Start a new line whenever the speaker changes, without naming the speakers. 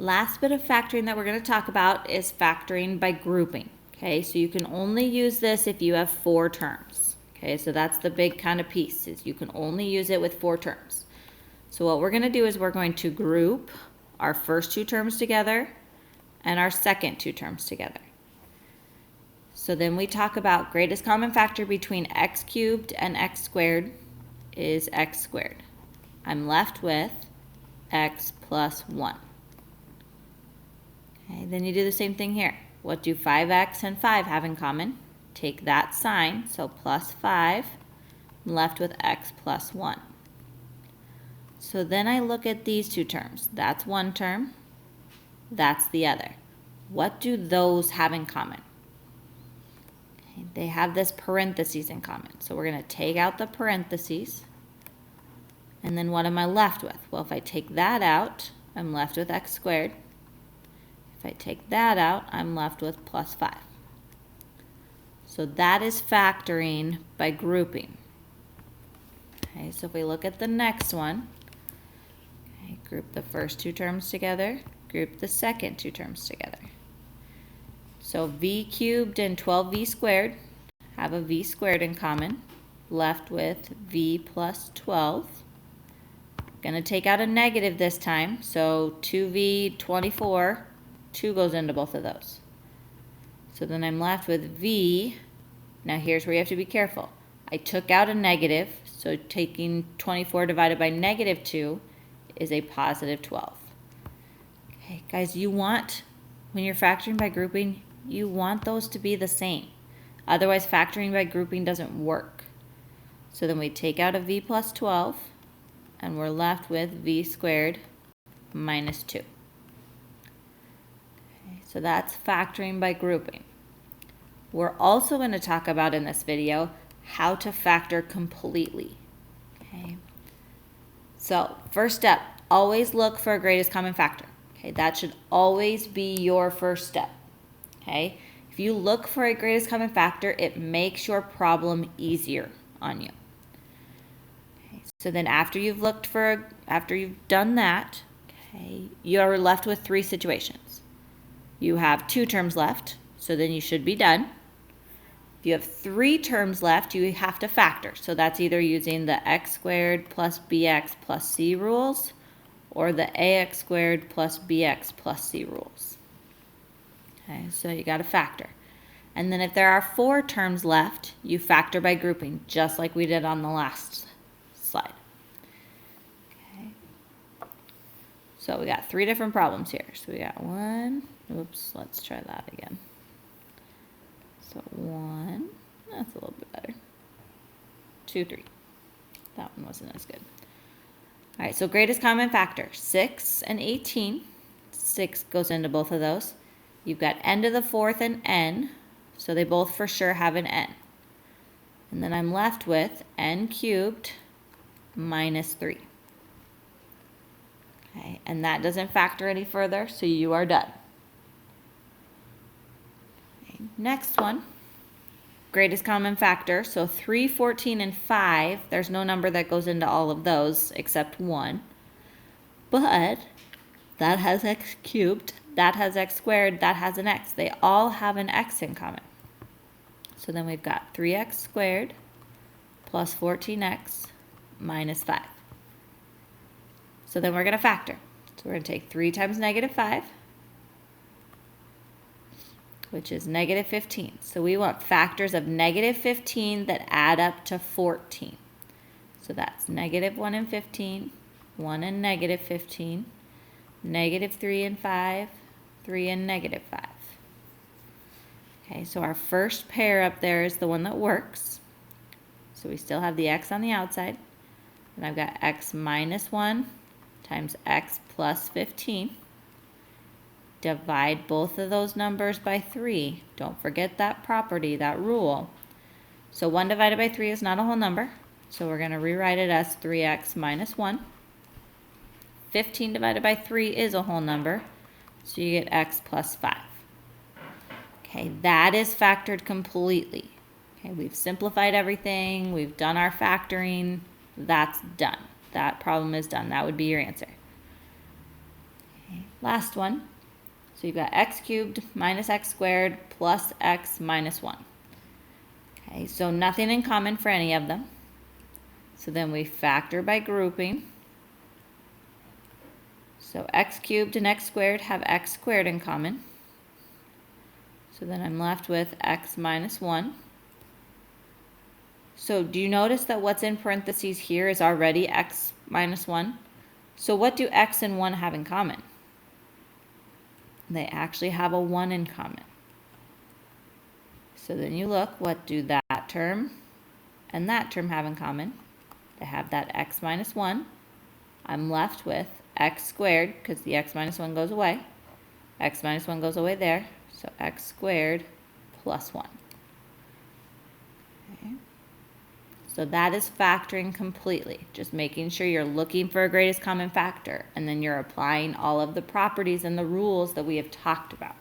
Last bit of factoring that we're going to talk about is factoring by grouping. Okay, so you can only use this if you have 4 terms. Okay, so that's the big kind of piece, is you can only use it with 4 terms. So what we're going to do is we're going to group our first 2 terms together and our second 2 terms together. So then we talk about greatest common factor between x cubed and x squared is x squared. I'm left with x plus 1. Okay, then you do the same thing here. What do 5x and 5 have in common? Take that sign, so plus 5, I'm left with x plus 1. So then I look at these 2 terms. That's one term, that's the other. What do those have in common? Okay, they have this parentheses in common. So we're going to take out the parentheses. And then what am I left with? Well, if I take that out, I'm left with x squared. If I take that out, I'm left with plus 5. So that is factoring by grouping. Okay, so if we look at the next one, okay, group the first 2 terms together, group the second 2 terms together. So v cubed and 12v squared have a v squared in common, left with v plus 12. Going to take out a negative this time, so 2v, 24, 2 goes into both of those. So then I'm left with v. Now here's where you have to be careful. I took out a negative, so taking 24 divided by negative 2 is a positive 12. Okay, guys, you want, when you're factoring by grouping, you want those to be the same. Otherwise, factoring by grouping doesn't work. So then we take out a v plus 12, and we're left with v squared minus 2. Okay, so that's factoring by grouping. We're also going to talk about in this video how to factor completely. Okay. So first step, always look for a greatest common factor. Okay, that should always be your first step. Okay, if you look for a greatest common factor, it makes your problem easier on you. Okay, so then after you've done that, okay, you're left with 3 situations. You have 2 terms left, so then you should be done. If you have 3 terms left, you have to factor. So that's either using the x squared plus bx plus c rules or the ax squared plus bx plus c rules. Okay, so you got to factor. And then if there are 4 terms left, you factor by grouping, just like we did on the last slide. Okay. So we got 3 different problems here. So we got 1, oops, let's try that again. So 1, that's a little bit better. 2, 3. That one wasn't as good. All right, so greatest common factor, 6 and 18. 6 goes into both of those. You've got n to the 4th and n, so they both for sure have an n. And then I'm left with n cubed minus 3. Okay, and that doesn't factor any further, so you are done. Okay, next one, greatest common factor, so 3, 14, and 5, there's no number that goes into all of those except 1. But that has x cubed, that has x squared, that has an x. They all have an x in common. So then we've got 3x squared plus 14x minus 5. So then we're going to factor. So we're going to take 3 times negative 5, which is negative 15. So we want factors of negative 15 that add up to 14. So that's negative 1 and 15, 1 and negative 15, negative 3 and 5, 3 and negative 5. Okay, so our first pair up there is the one that works. So we still have the x on the outside. And I've got x minus 1 times x plus 15. Divide both of those numbers by 3. Don't forget that property, that rule. So 1 divided by 3 is not a whole number. So we're going to rewrite it as 3x minus 1. 15 divided by 3 is a whole number. So you get x plus 5. Okay, that is factored completely. Okay, we've simplified everything. We've done our factoring. That's done. That problem is done. That would be your answer. Okay, last one. So you've got x cubed minus x squared plus x minus 1. Okay, so nothing in common for any of them. So then we factor by grouping. So x cubed and x squared have x squared in common. So then I'm left with x minus 1. So do you notice that what's in parentheses here is already x minus 1? So what do x and 1 have in common? They actually have a 1 in common. So then you look, what do that term and that term have in common? They have that x minus 1. I'm left with x squared, because the x minus 1 goes away. X minus 1 goes away there, so x squared plus 1. Okay. So that is factoring completely, just making sure you're looking for a greatest common factor, and then you're applying all of the properties and the rules that we have talked about.